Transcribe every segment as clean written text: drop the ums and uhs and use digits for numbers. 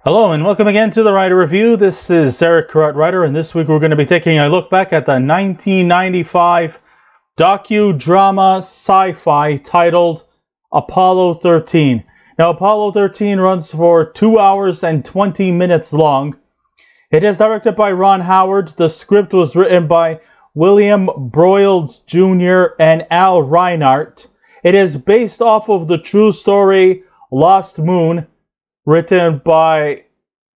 Hello and welcome again to the Reiner Review. This is Eric Reiner, and this week we're going to be taking a look back at the 1995 docudrama sci-fi titled Apollo 13. Now, Apollo 13 runs for 2 hours and 20 minutes long. It is directed by Ron Howard. The script was written by William Broyles Jr. and Al Reinhardt. It is based off of the true story Lost Moon, written by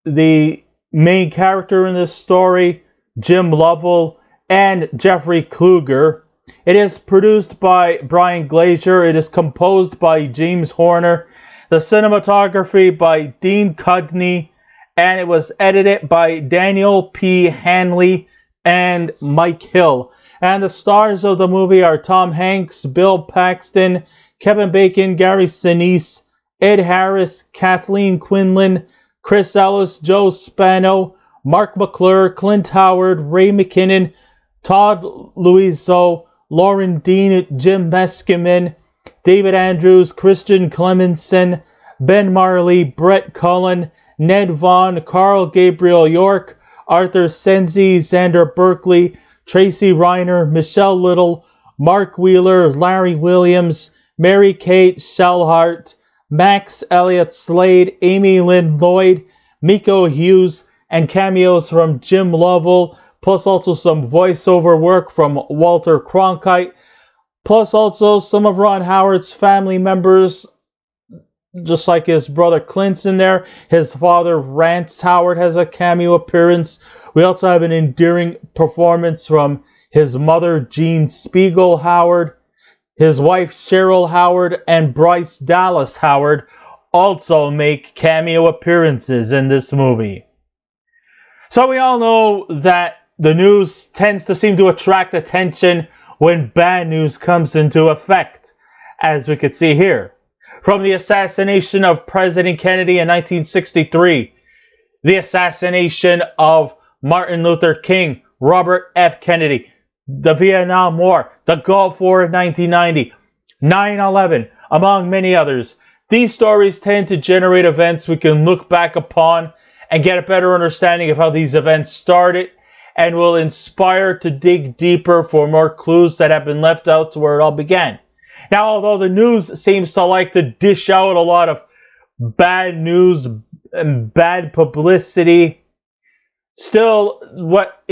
the main character in this story, Jim Lovell, and Jeffrey Kluger. It is produced by Brian Glazier. It is composed by James Horner. The cinematography by Dean Cudney. And it was edited by Daniel P. Hanley and Mike Hill. And the stars of the movie are Tom Hanks, Bill Paxton, Kevin Bacon, Gary Sinese, Ed Harris, Kathleen Quinlan, Chris Ellis, Joe Spano, Marc McClure, Clint Howard, Ray McKinnon, Todd Louiso, Loren Dean, Jim Meskimen, David Andrews, Christian Clemenson, Ben Marley, Brett Cullen, Ned Vaughn, Carl Gabriel Yorke, Arthur Senzy, Xander Berkeley, Tracy Reiner, Michelle Little, Mark Wheeler, Larry Williams, Mary Kate Schellhardt, Max, Elliott, Slade, Amy Lynn Lloyd, Miko Hughes, and cameos from Jim Lovell, plus also some voiceover work from Walter Cronkite, plus also some of Ron Howard's family members, just like his brother Clint's in there. His father, Rance Howard, has a cameo appearance. We also have an endearing performance from his mother, Jean Spiegel Howard. His wife, Cheryl Howard, and Bryce Dallas Howard also make cameo appearances in this movie. So we all know that the news tends to seem to attract attention when bad news comes into effect, as we could see here. From the assassination of President Kennedy in 1963, the assassination of Martin Luther King, Robert F. Kennedy, the Vietnam War, the Gulf War of 1990, 9/11, among many others. These stories tend to generate events we can look back upon and get a better understanding of how these events started, and will inspire to dig deeper for more clues that have been left out to where it all began. Now, although the news seems to like to dish out a lot of bad news and bad publicity, still, what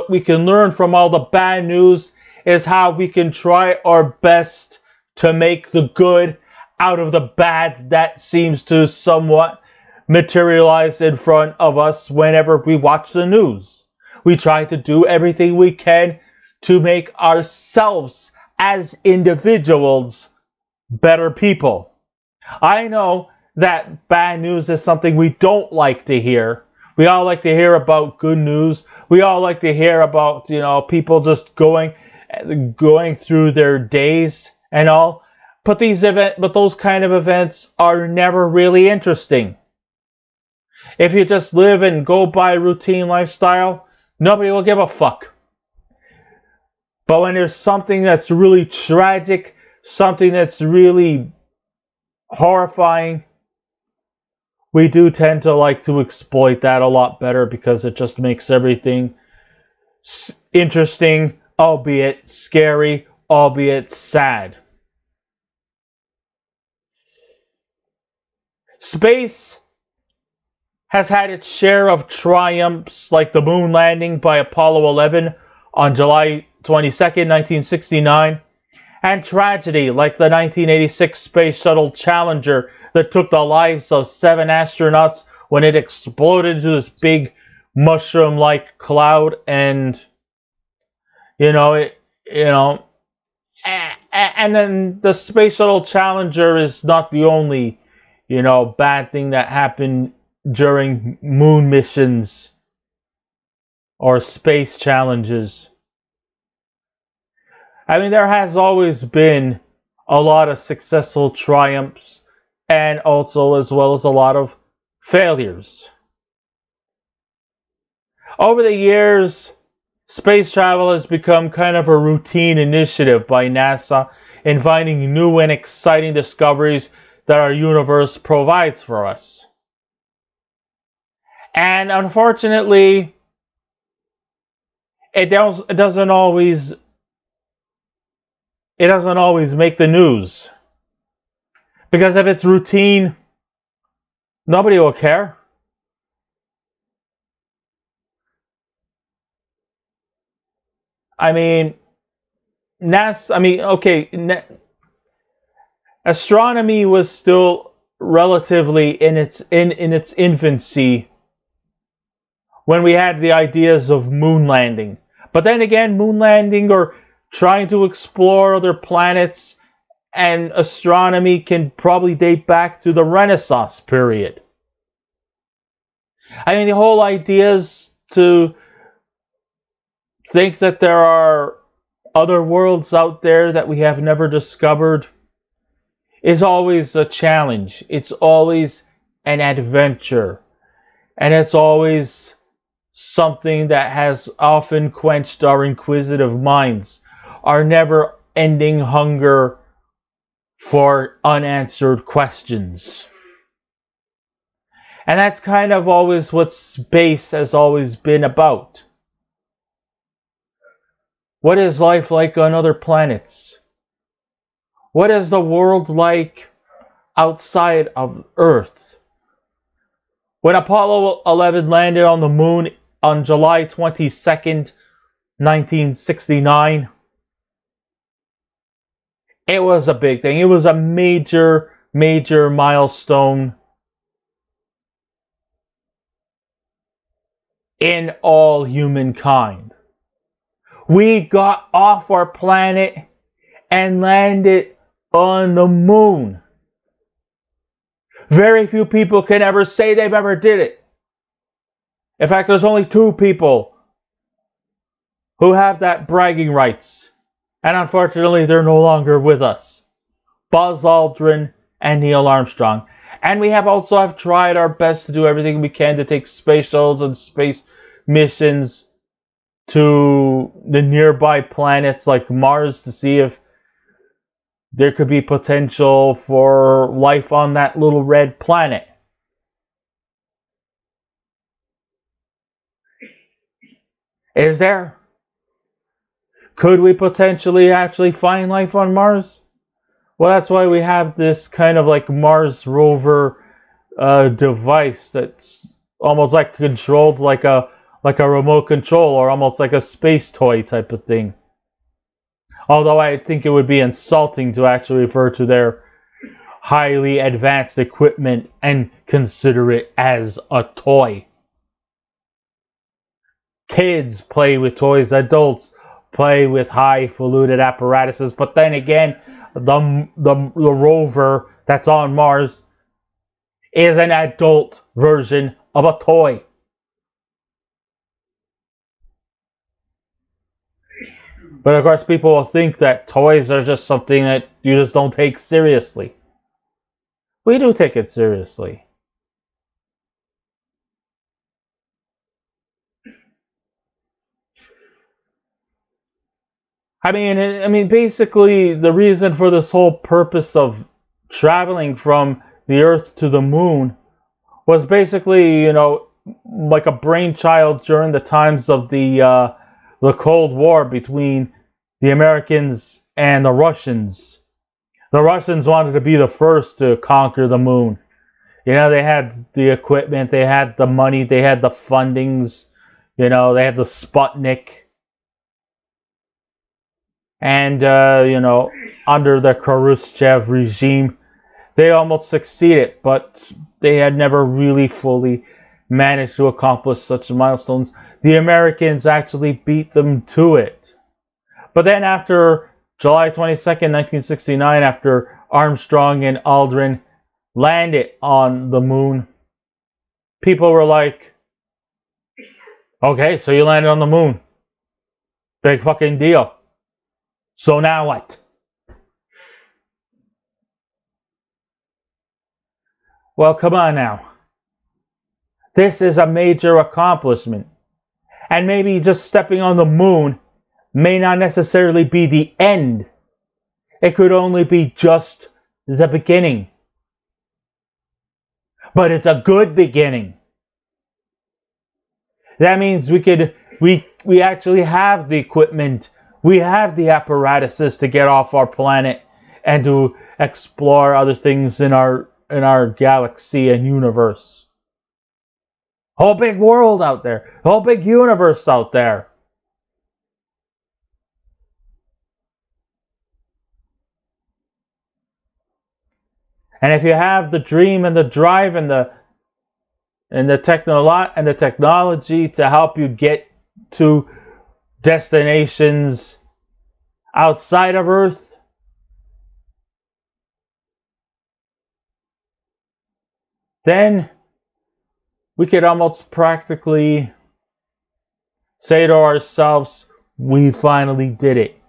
we can learn from all the bad news is how we can try our best to make the good out of the bad that seems to somewhat materialize in front of us whenever we watch the news. We try to do everything we can to make ourselves as individuals better people. I know that bad news is something we don't like to hear. We all like to hear about good news. We all like to hear about, people just going through their days and all. But those kind of events are never really interesting. If you just live and go by a routine lifestyle, nobody will give a fuck. But when there's something that's really tragic, something that's really horrifying, we do tend to like to exploit that a lot better because it just makes everything interesting, albeit scary, albeit sad. Space has had its share of triumphs, like the moon landing by Apollo 11 on July 22nd, 1969, and tragedy like the 1986 Space Shuttle Challenger that took the lives of 7 astronauts when it exploded into this big mushroom-like cloud. And and then the Space Shuttle Challenger is not the only bad thing that happened during moon missions or space challenges. I mean, there has always been a lot of successful triumphs, and also as well as a lot of failures. Over the years, space travel has become kind of a routine initiative by NASA in finding new and exciting discoveries that our universe provides for us. And unfortunately, it doesn't always make the news. Because if it's routine, nobody will care. I mean, astronomy was still relatively in its infancy when we had the ideas of moon landing. But then again, moon landing or trying to explore other planets and astronomy can probably date back to the Renaissance period. I mean, the whole idea is to think that there are other worlds out there that we have never discovered is always a challenge. It's always an adventure. And it's always something that has often quenched our inquisitive minds, our never-ending hunger for unanswered questions. And that's kind of always what space has always been about. What is life like on other planets? What is the world like outside of Earth? When Apollo 11 landed on the moon on July 22nd, 1969, it was a big thing. It was a major, major milestone in all humankind. We got off our planet and landed on the moon. Very few people can ever say they've ever did it. In fact, there's only 2 people who have that bragging rights. And unfortunately, they're no longer with us. Buzz Aldrin and Neil Armstrong. And we have tried our best to do everything we can to take space shuttles and space missions to the nearby planets like Mars to see if there could be potential for life on that little red planet. Is there? Could we potentially actually find life on Mars? Well, that's why we have this kind of like Mars rover device that's almost like controlled like a remote control, or almost like a space toy type of thing. Although I think it would be insulting to actually refer to their highly advanced equipment and consider it as a toy. Kids play with toys, adults play with highfalutin apparatuses, but then again, the rover that's on Mars is an adult version of a toy. But of course, people will think that toys are just something that you just don't take seriously. We do take it seriously. I mean, basically, the reason for this whole purpose of traveling from the Earth to the Moon was basically, like a brainchild during the times of the Cold War between the Americans and the Russians. The Russians wanted to be the first to conquer the moon. They had the equipment, they had the money, they had the fundings, they had the Sputnik. And, under the Khrushchev regime, they almost succeeded, but they had never really fully managed to accomplish such milestones. The Americans actually beat them to it. But then after July 22nd, 1969, after Armstrong and Aldrin landed on the moon, people were like, okay, so you landed on the moon. Big fucking deal. So now what? Well, come on now. This is a major accomplishment. And maybe just stepping on the moon may not necessarily be the end. It could only be just the beginning. But it's a good beginning. That means we actually have the equipment, we have the apparatuses to get off our planet and to explore other things in our galaxy and universe. Whole big world out there, whole big universe out there. And if you have the dream and the drive and the technology to help you get to destinations outside of Earth, then we could almost practically say to ourselves, we finally did it.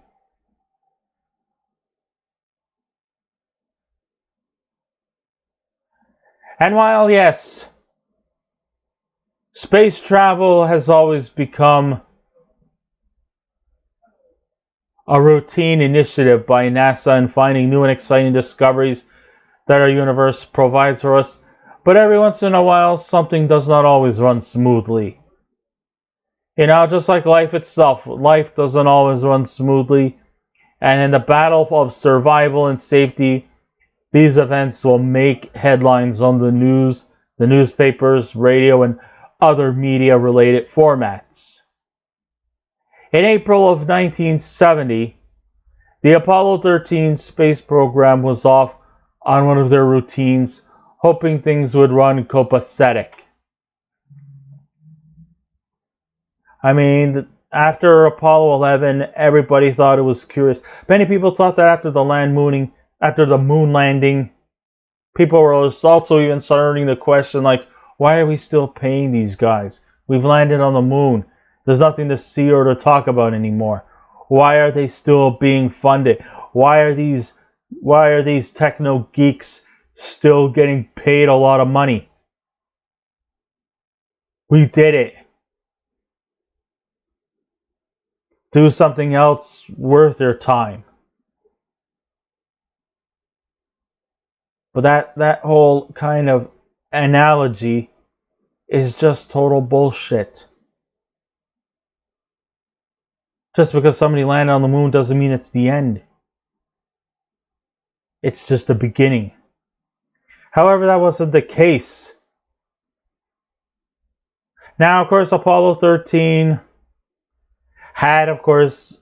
And while, yes, space travel has always become a routine initiative by NASA in finding new and exciting discoveries that our universe provides for us, but every once in a while, something does not always run smoothly. You know, just like life itself, life doesn't always run smoothly, and in the battle of survival and safety, these events will make headlines on the news, the newspapers, radio, and other media-related formats. In April of 1970, the Apollo 13 space program was off on one of their routines, hoping things would run copacetic. I mean, after Apollo 11, everybody thought it was curious. Many people thought that after the moon landing, people were also even starting to question, like, why are we still paying these guys? We've landed on the moon. There's nothing to see or to talk about anymore. Why are they still being funded? Why are these techno geeks still getting paid a lot of money? We did it. Do something else worth their time. But that whole kind of analogy is just total bullshit. Just because somebody landed on the moon doesn't mean it's the end. It's just the beginning. However, that wasn't the case. Now, of course, Apollo 13 had, of course,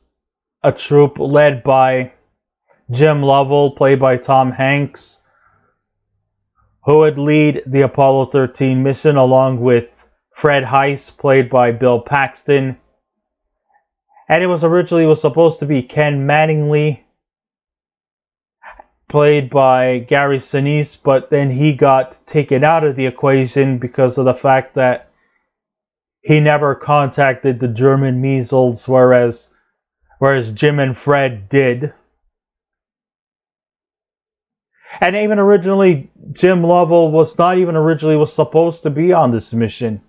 a troop led by Jim Lovell, played by Tom Hanks, who would lead the Apollo 13 mission, along with Fred Heist, played by Bill Paxton. And it was supposed to be Ken Mattingly, played by Gary Sinise, but then he got taken out of the equation because of the fact that he never contacted the German measles, whereas Jim and Fred did. And even originally, Jim Lovell was supposed to be on this mission.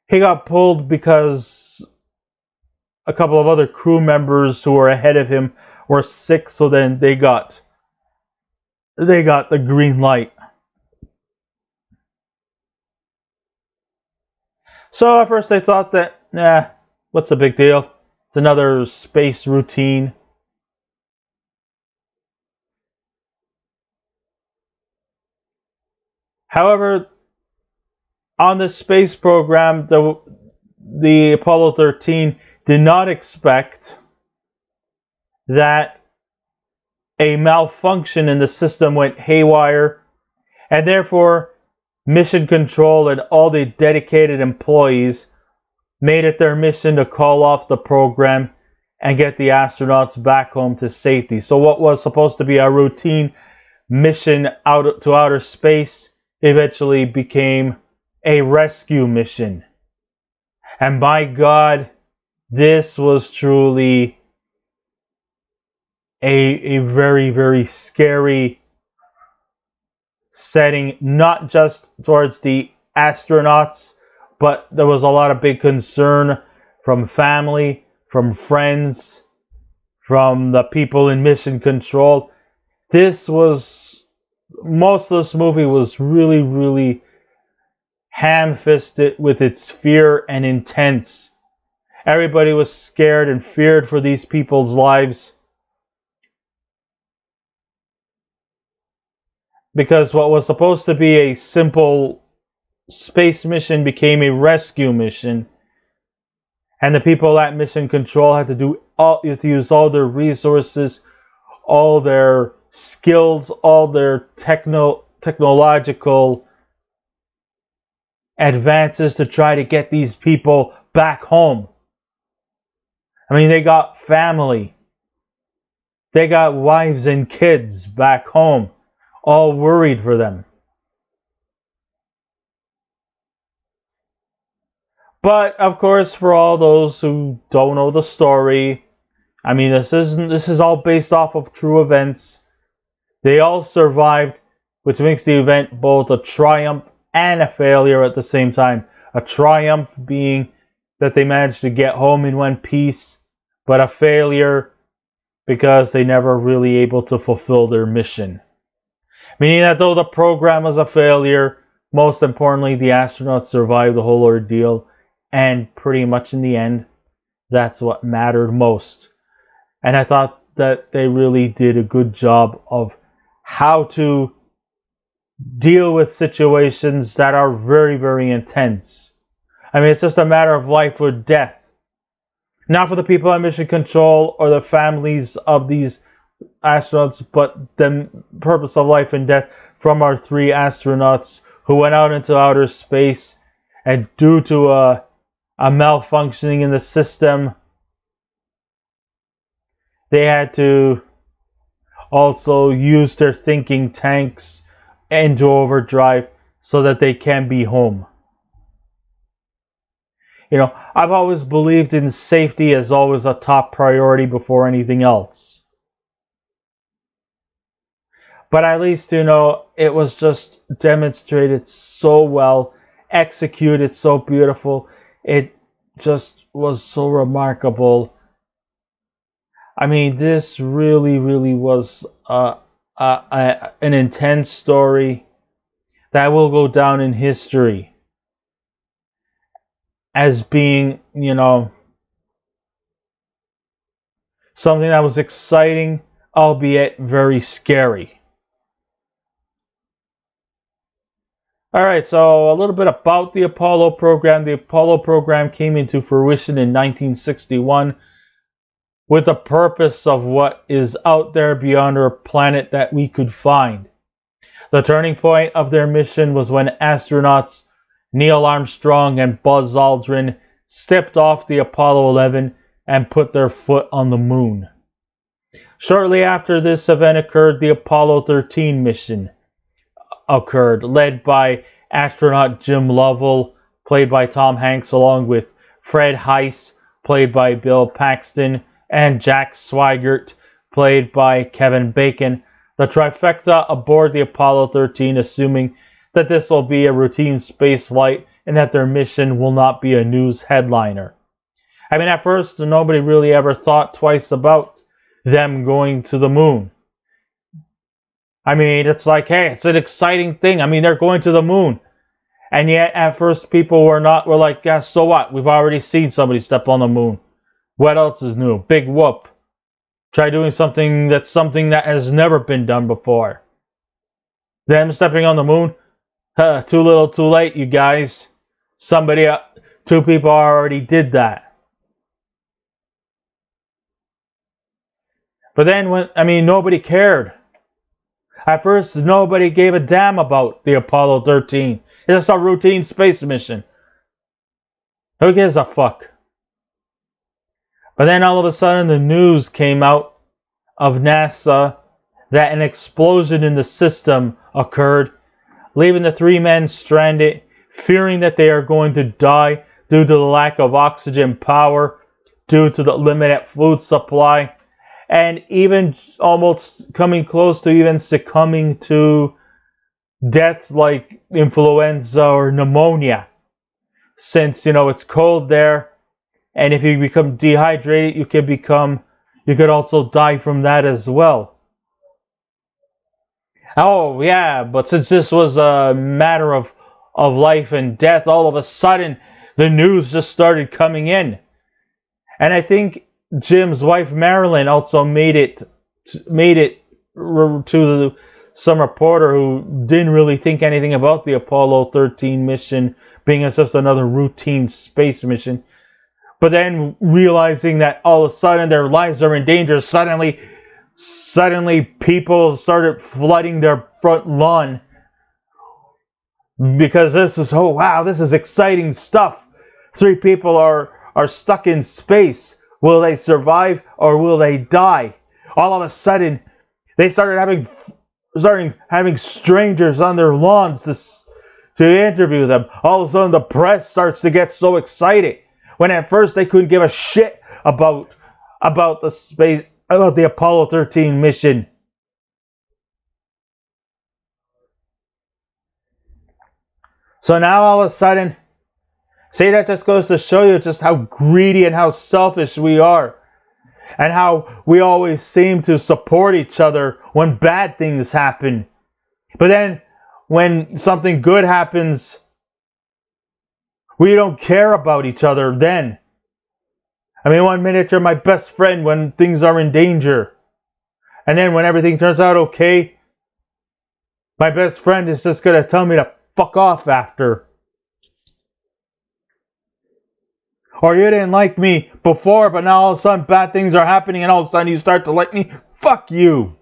He got pulled because a couple of other crew members who were ahead of him were sick, so then they got the green light. So at first they thought that, what's the big deal? It's another space routine. However, on the space program, the Apollo 13 did not expect that a malfunction in the system went haywire, and therefore Mission Control and all the dedicated employees made it their mission to call off the program and get the astronauts back home to safety. So what was supposed to be a routine mission out to outer space eventually became a rescue mission. And by God, this was truly a very, very scary setting, not just towards the astronauts, but there was a lot of big concern from family, from friends, from the people in Mission Control. Most of this movie was really, really ham-fisted with its fear and intense. Everybody was scared and feared for these people's lives. Because what was supposed to be a simple space mission became a rescue mission. And the people at Mission Control had to use all their resources, all their skills, all their technological advances to try to get these people back home. I mean, they got family. They got wives and kids back home, all worried for them. But, of course, for all those who don't know the story, I mean, this is all based off of true events. They all survived, which makes the event both a triumph and a failure at the same time. A triumph being that they managed to get home in one piece, but a failure because they never really able to fulfill their mission. Meaning that though the program was a failure, most importantly, the astronauts survived the whole ordeal. And pretty much in the end, that's what mattered most. And I thought that they really did a good job of how to deal with situations that are very, very intense. I mean, it's just a matter of life or death. Not for the people at Mission Control or the families of these astronauts, but the purpose of life and death from our 3 astronauts who went out into outer space, and due to a malfunctioning in the system, they had to also use their thinking tanks into overdrive so that they can be home. You know, I've always believed in safety as always a top priority before anything else. But at least, you know, it was just demonstrated so well, executed so beautiful. It just was so remarkable. I mean, this really, really was an intense story that will go down in history as being, you know, something that was exciting, albeit very scary. Alright, so a little bit about the Apollo program. The Apollo program came into fruition in 1961 with the purpose of what is out there beyond our planet that we could find. The turning point of their mission was when astronauts Neil Armstrong and Buzz Aldrin stepped off the Apollo 11 and put their foot on the moon. Shortly after this event occurred, the Apollo 13 mission occurred, led by astronaut Jim Lovell, played by Tom Hanks, along with Fred Heiss, played by Bill Paxton, and Jack Swigert, played by Kevin Bacon. The trifecta aboard the Apollo 13, assuming that this will be a routine space flight and that their mission will not be a news headliner. I mean, at first, nobody really ever thought twice about them going to the moon. I mean, it's like, hey, it's an exciting thing. I mean, they're going to the moon. And yet, at first, people were like, yeah, so what? We've already seen somebody step on the moon. What else is new? Big whoop. Try doing something that has never been done before. Them stepping on the moon? Too little, too late, you guys. 2 people already did that. But then, nobody cared. At first, nobody gave a damn about the Apollo 13. It's just a routine space mission. Who gives a fuck? But then all of a sudden, the news came out of NASA that an explosion in the system occurred, leaving the 3 men stranded, fearing that they are going to die due to the lack of oxygen power, due to the limited food supply, and even almost coming close to even succumbing to death like influenza or pneumonia. Since, it's cold there, and if you become dehydrated, you could also die from that as well. Oh, yeah, but since this was a matter of of life and death, all of a sudden the news just started coming in. And I think Jim's wife Marilyn also made it to some reporter who didn't really think anything about the Apollo 13 mission being as just another routine space mission. But then realizing that all of a sudden their lives are in danger, suddenly people started flooding their front lawn because this is, oh wow, this is exciting stuff. 3 people are stuck in space. Will they survive or will they die? All of a sudden, they started having strangers on their lawns to interview them. All of a sudden, the press starts to get so excited when at first they couldn't give a shit about the Apollo 13 mission. So now all of a sudden, see, that just goes to show you just how greedy and how selfish we are. And how we always seem to support each other when bad things happen. But then, when something good happens, we don't care about each other then. I mean, one minute you're my best friend when things are in danger. And then when everything turns out okay, my best friend is just going to tell me to fuck off after. Or you didn't like me before, but now all of a sudden bad things are happening and all of a sudden you start to like me. Fuck you.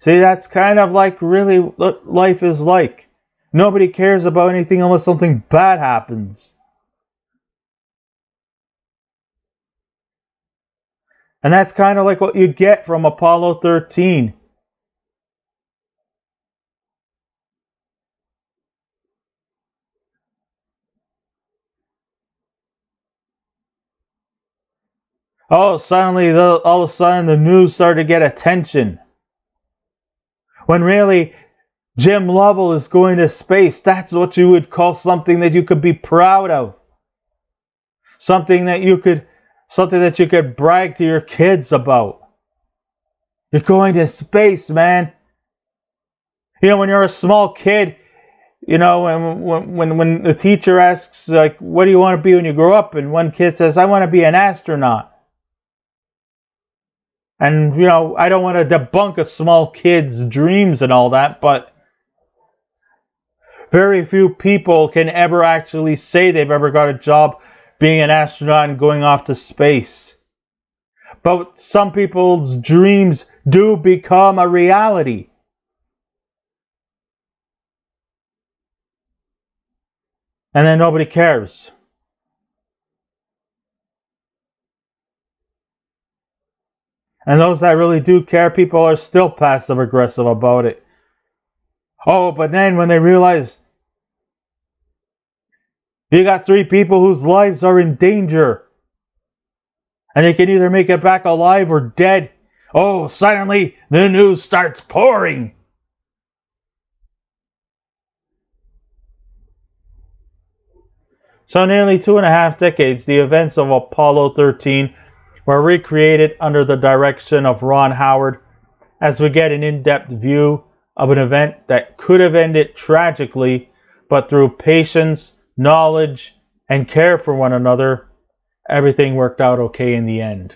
See, that's kind of like really what life is like. Nobody cares about anything unless something bad happens. And that's kind of like what you get from Apollo 13. All of a sudden the news started to get attention. When really, Jim Lovell is going to space. That's what you would call something that you could be proud of. Something that you could brag to your kids about. You're going to space, man. You know, when you're a small kid, you know, when the teacher asks, like, what do you want to be when you grow up? And one kid says, I want to be an astronaut. And, you know, I don't want to debunk a small kid's dreams and all that, but very few people can ever actually say they've ever got a job being an astronaut and going off to space. But some people's dreams do become a reality. And then nobody cares. And those that really do care, people are still passive aggressive about it. Oh, but then when they realize you got 3 people whose lives are in danger and they can either make it back alive or dead, oh, suddenly the news starts pouring. So nearly 2.5 decades, the events of Apollo 13 were recreated under the direction of Ron Howard as we get an in-depth view of an event that could have ended tragically, but through patience, knowledge, and care for one another, everything worked out okay in the end.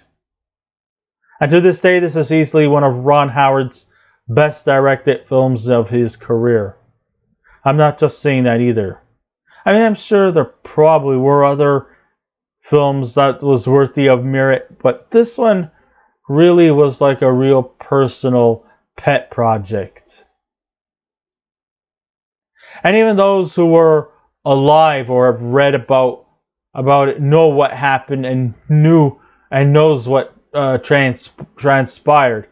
And to this day, this is easily one of Ron Howard's best directed films of his career. I'm not just saying that either. I mean, I'm sure there probably were other films that was worthy of merit, but this one really was like a real personal pet project. And even those who were alive or have read about it know what happened and knows what transpired.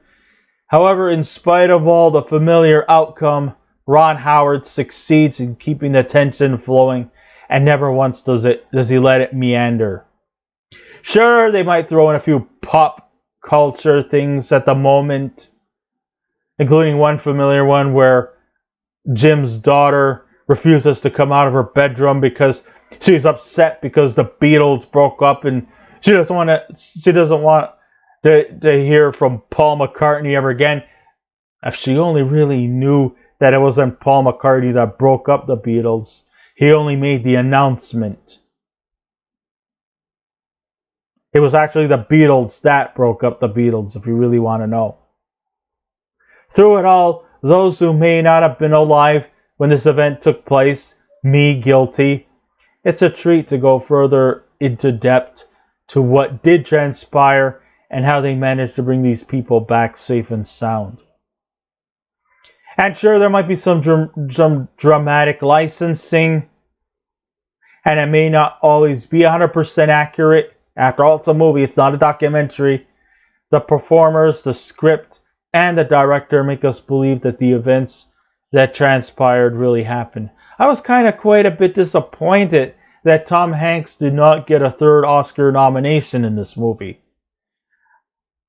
However, in spite of all the familiar outcome, Ron Howard succeeds in keeping the tension flowing, and never once does he let it meander. Sure, they might throw in a few pop culture things at the moment, including one familiar one where Jim's daughter refuses to come out of her bedroom because she's upset because the Beatles broke up and she doesn't want to hear from Paul McCartney ever again. If she only really knew that it wasn't Paul McCartney that broke up the Beatles. He only made the announcement. It was actually the Beatles that broke up the Beatles, if you really want to know. Through it all, those who may not have been alive when this event took place, me guilty, it's a treat to go further into depth to what did transpire and how they managed to bring these people back safe and sound. And sure, there might be some dramatic licensing, and it may not always be 100% accurate. After all, it's a movie, it's not a documentary. The performers, the script, and the director make us believe that the events that transpired really happened. I was kind of quite a bit disappointed that Tom Hanks did not get a third Oscar nomination in this movie.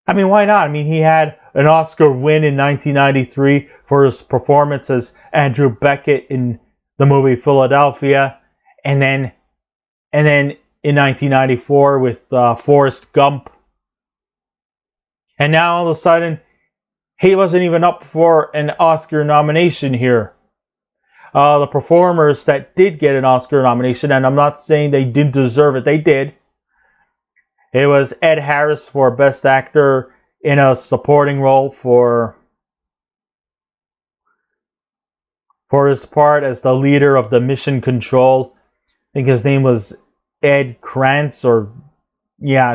I mean, why not? I mean, he had an Oscar win in 1993 for his performance as Andrew Beckett in the movie Philadelphia, and then in 1994 with Forrest Gump. And now all of a sudden, he wasn't even up for an Oscar nomination here. The performers that did get an Oscar nomination, and I'm not saying they didn't deserve it, they did. It was Ed Harris for Best Actor in a Supporting Role for his part as the leader of the Mission Control. I think his name was Ed Krantz, I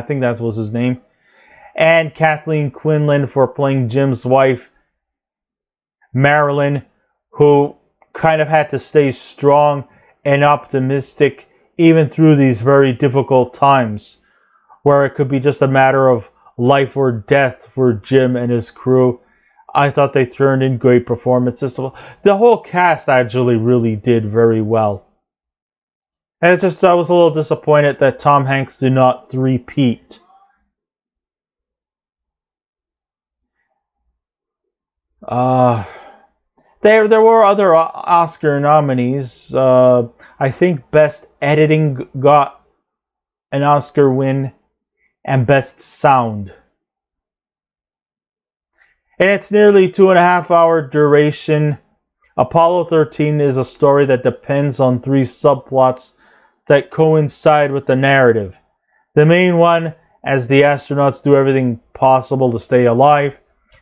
think that was his name. And Kathleen Quinlan for playing Jim's wife, Marilyn, who kind of had to stay strong and optimistic even through these very difficult times, where it could be just a matter of life or death for Jim and his crew. I thought they turned in great performances. The whole cast actually really did very well. And it's just, I was a little disappointed that Tom Hanks did not three-peat. There were other Oscar nominees. I think Best Editing got an Oscar win, and Best Sound. In its nearly 2.5-hour duration, Apollo 13 is a story that depends on 3 subplots that coincide with the narrative. The main one, as the astronauts do everything possible to stay alive,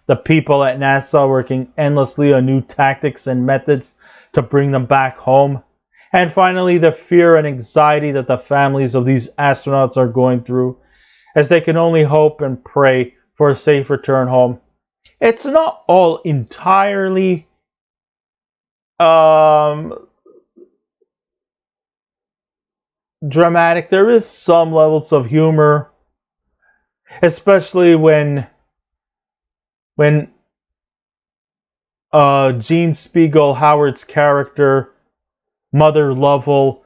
the people at NASA working endlessly on new tactics and methods to bring them back home, and finally the fear and anxiety that the families of these astronauts are going through, as they can only hope and pray for a safe return home. It's not all entirely dramatic. There is some levels of humor, especially when Gene Spiegel, Howard's character, Mother Lovell,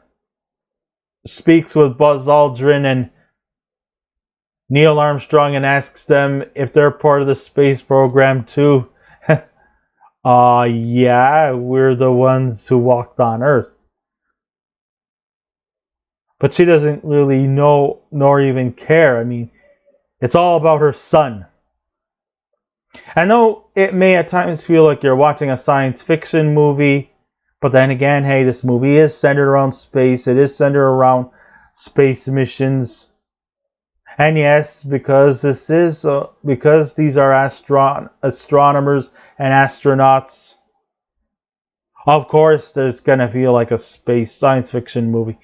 speaks with Buzz Aldrin and Neil Armstrong and asks them if they're part of the space program too. Yeah, we're the ones who walked on Earth. But she doesn't really know nor even care. I mean, it's all about her son. I know it may at times feel like you're watching a science fiction movie, but then again, hey, this movie is centered around space. It is centered around space missions. And yes, because these are astronomers and astronauts, of course, there's gonna feel like a space science fiction movie.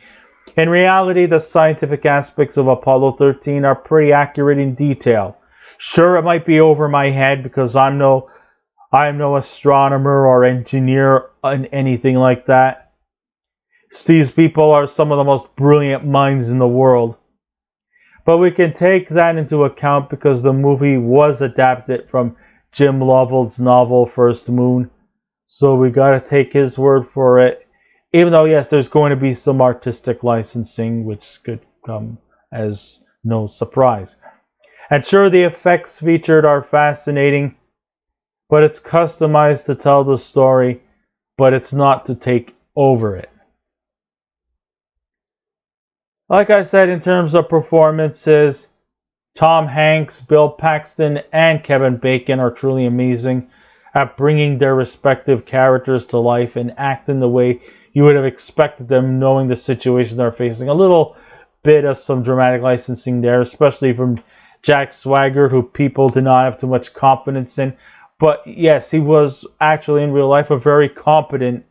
In reality, the scientific aspects of Apollo 13 are pretty accurate in detail. Sure, it might be over my head because I'm no astronomer or engineer and anything like that. These people are some of the most brilliant minds in the world. But we can take that into account because the movie was adapted from Jim Lovell's novel First Moon. So we gotta take his word for it. Even though, yes, there's going to be some artistic licensing, which could come as no surprise. And sure, the effects featured are fascinating, but it's customized to tell the story, but it's not to take over it. Like I said, in terms of performances, Tom Hanks, Bill Paxton, and Kevin Bacon are truly amazing at bringing their respective characters to life and acting the way you would have expected them, knowing the situation they're facing. A little bit of some dramatic licensing there, especially from Jack Swigert, who people did not have too much confidence in. But yes, he was actually in real life a very competent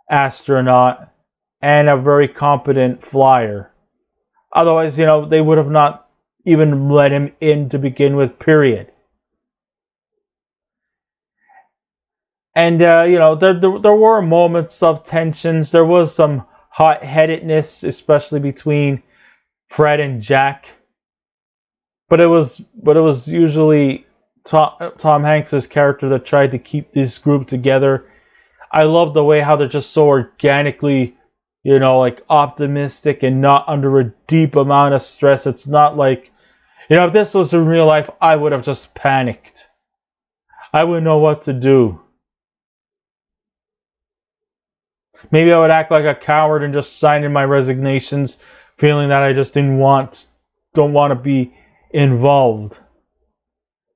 astronaut and a very competent flyer. Otherwise, they would have not even let him in to begin with, period. And, there were moments of tensions. There was some hot-headedness, especially between Fred and Jack. But it was usually Tom Hanks' character that tried to keep this group together. I love the way how they're just so organically, optimistic and not under a deep amount of stress. It's not like, if this was in real life, I would have just panicked. I wouldn't know what to do. Maybe I would act like a coward and just sign in my resignations, feeling that I just don't want to be involved.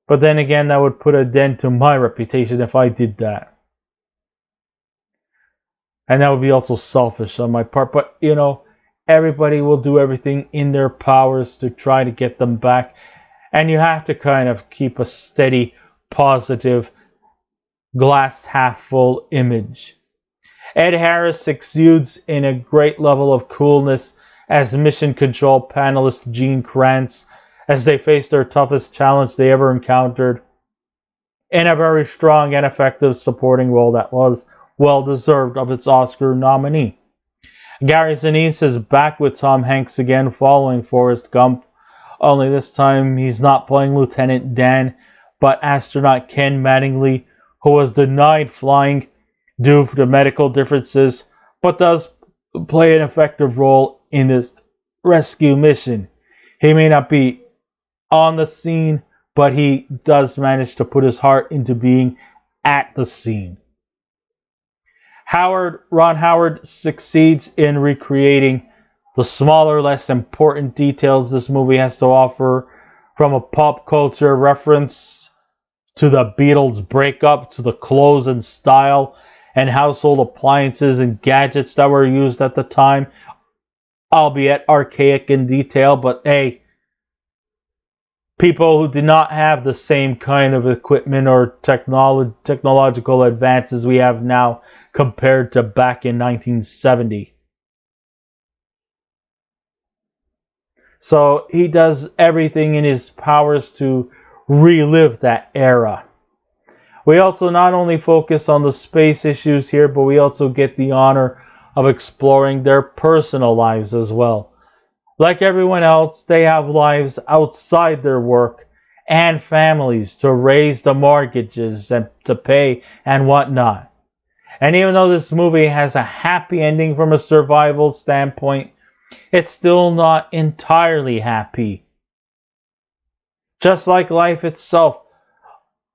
But then again, that would put a dent to my reputation if I did that. And that would be also selfish on my part. But, everybody will do everything in their powers to try to get them back. And you have to kind of keep a steady, positive, glass half full image. Ed Harris exudes in a great level of coolness as mission control panelist Gene Kranz as they face their toughest challenge they ever encountered, in a very strong and effective supporting role that was well deserved of its Oscar nominee. Gary Sinise is back with Tom Hanks again following Forrest Gump, only this time he's not playing Lieutenant Dan, but astronaut Ken Mattingly, who was denied flying due to medical differences, but does play an effective role in this rescue mission. He may not be on the scene, but he does manage to put his heart into being at the scene. Ron Howard succeeds in recreating the smaller, less important details this movie has to offer, from a pop culture reference to the Beatles' breakup, to the clothes and style and household appliances and gadgets that were used at the time, albeit archaic in detail, but hey, people who did not have the same kind of equipment or technological advances we have now compared to back in 1970. So he does everything in his powers to relive that era. We also not only focus on the space issues here, but we also get the honor of exploring their personal lives as well. Like everyone else, they have lives outside their work and families to raise the mortgages and to pay and whatnot. And even though this movie has a happy ending from a survival standpoint, it's still not entirely happy. Just like life itself,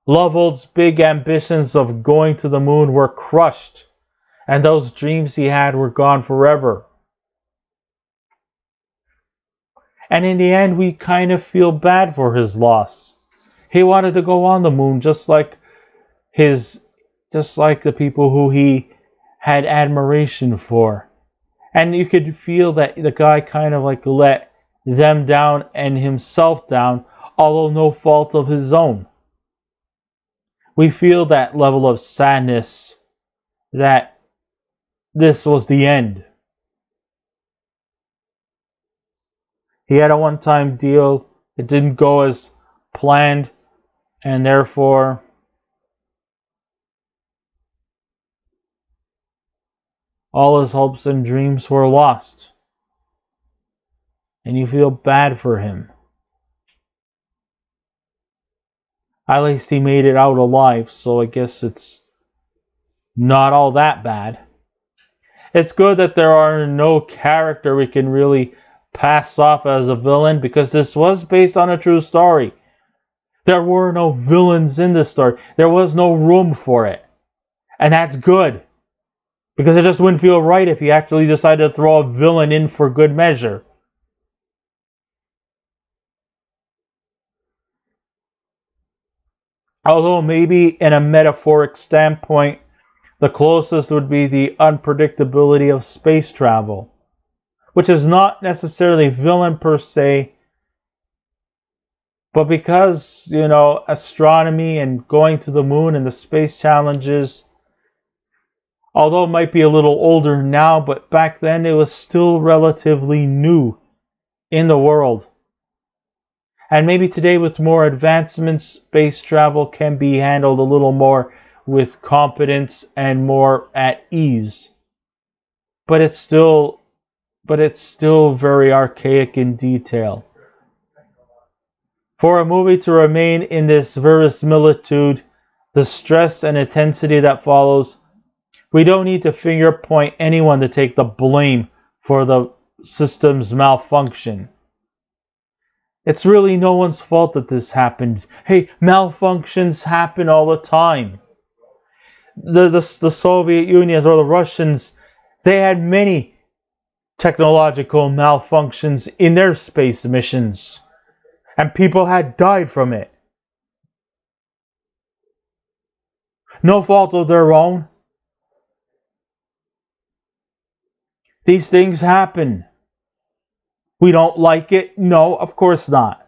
Lovegold's big ambitions of going to the moon were crushed, and those dreams he had were gone forever. And in the end, we kind of feel bad for his loss. He wanted to go on the moon just like the people who he had admiration for. And you could feel that the guy kind of let them down and himself down, although no fault of his own. We feel that level of sadness that this was the end. He had a one-time deal. It didn't go as planned, and therefore all his hopes and dreams were lost. And you feel bad for him. At least he made it out alive, so I guess it's not all that bad. It's good that there are no character we can really pass off as a villain, because this was based on a true story. There were no villains in this story. There was no room for it. And that's good, because it just wouldn't feel right if you actually decided to throw a villain in for good measure. Although maybe in a metaphoric standpoint, the closest would be the unpredictability of space travel, which is not necessarily villain per se, but because, astronomy and going to the moon and the space challenges, although it might be a little older now, but back then it was still relatively new in the world. And maybe today with more advancements, space travel can be handled a little more with competence and more at ease. But it's still very archaic in detail. For a movie to remain in this verisimilitude, the stress and intensity that follows, we don't need to finger point anyone to take the blame for the system's malfunction. It's really no one's fault that this happened. Hey, malfunctions happen all the time. The Soviet Union or the Russians, they had many technological malfunctions in their space missions. And people had died from it. No fault of their own. These things happen. We don't like it? No, of course not.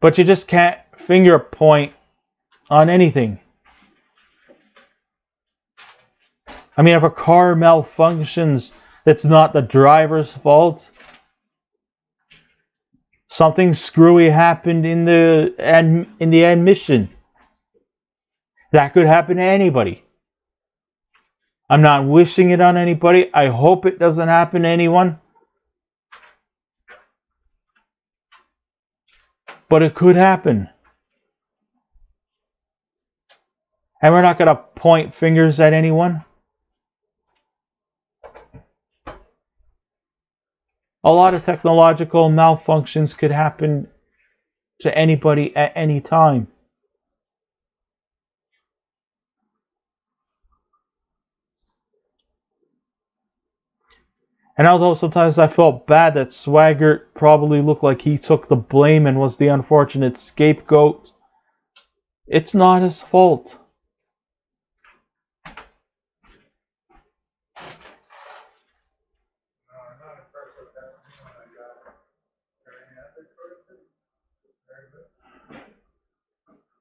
But you just can't finger point on anything. I mean, if a car malfunctions, it's not the driver's fault. Something screwy happened in the admission. That could happen to anybody. I'm not wishing it on anybody. I hope it doesn't happen to anyone. But it could happen. And we're not going to point fingers at anyone. A lot of technological malfunctions could happen to anybody at any time. And although sometimes I felt bad that Swaggart probably looked like he took the blame and was the unfortunate scapegoat, it's not his fault.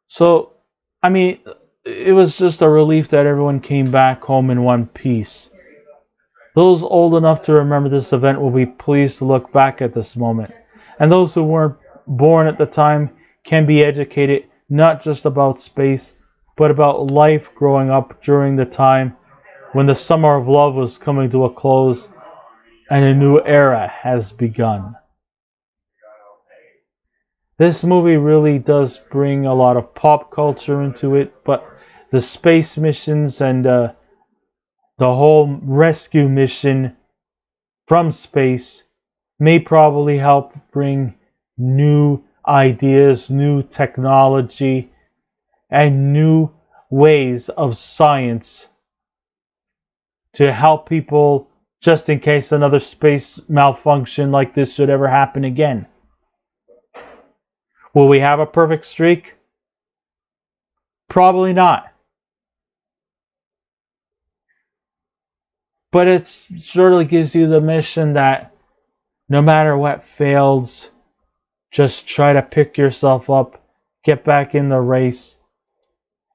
So, I mean, it was just a relief that everyone came back home in one piece. Those old enough to remember this event will be pleased to look back at this moment. And those who weren't born at the time can be educated not just about space, but about life growing up during the time when the summer of love was coming to a close and a new era has begun. This movie really does bring a lot of pop culture into it, but the space missions and the whole rescue mission from space may probably help bring new ideas, new technology, and new ways of science to help people just in case another space malfunction like this should ever happen again. Will we have a perfect streak? Probably not. But it surely gives you the mission that no matter what fails, just try to pick yourself up, get back in the race,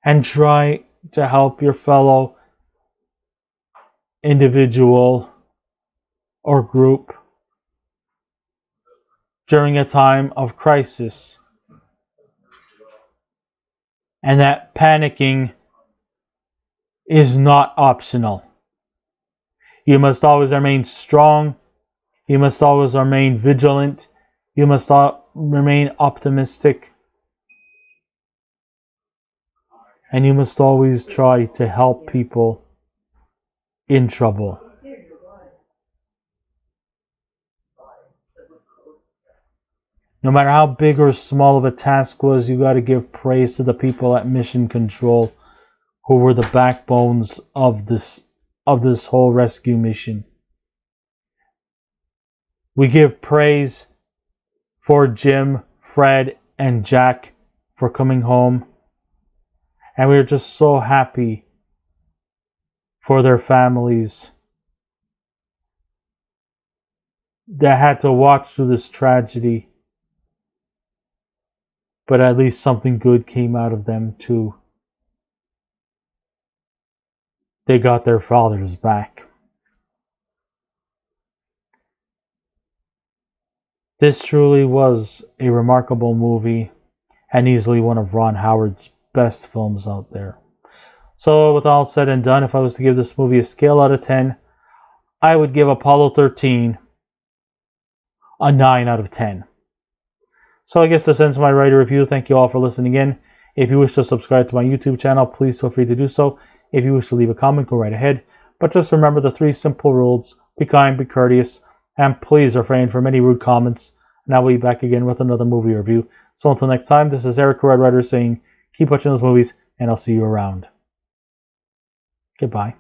and try to help your fellow individual or group during a time of crisis. And that panicking is not optional. You must always remain strong. You must always remain vigilant. You must remain optimistic. And you must always try to help people in trouble. No matter how big or small of a task was, you got to give praise to the people at Mission Control who were the backbones of this whole rescue mission. We give praise for Jim, Fred, and Jack for coming home. And we're just so happy for their families that had to watch through this tragedy. But at least something good came out of them too. They got their fathers back. This truly was a remarkable movie and easily one of Ron Howard's best films out there. So with all said and done, if I was to give this movie a scale out of 10, I would give Apollo 13 a 9 out of 10. So I guess this ends my writer review. Thank you all for listening in. If you wish to subscribe to my YouTube channel, please feel free to do so. If you wish to leave a comment, go right ahead. But just remember the 3 simple rules. Be kind, be courteous, and please refrain from any rude comments. And I will be back again with another movie review. So until next time, this is Eric Red Writer saying, keep watching those movies, and I'll see you around. Goodbye.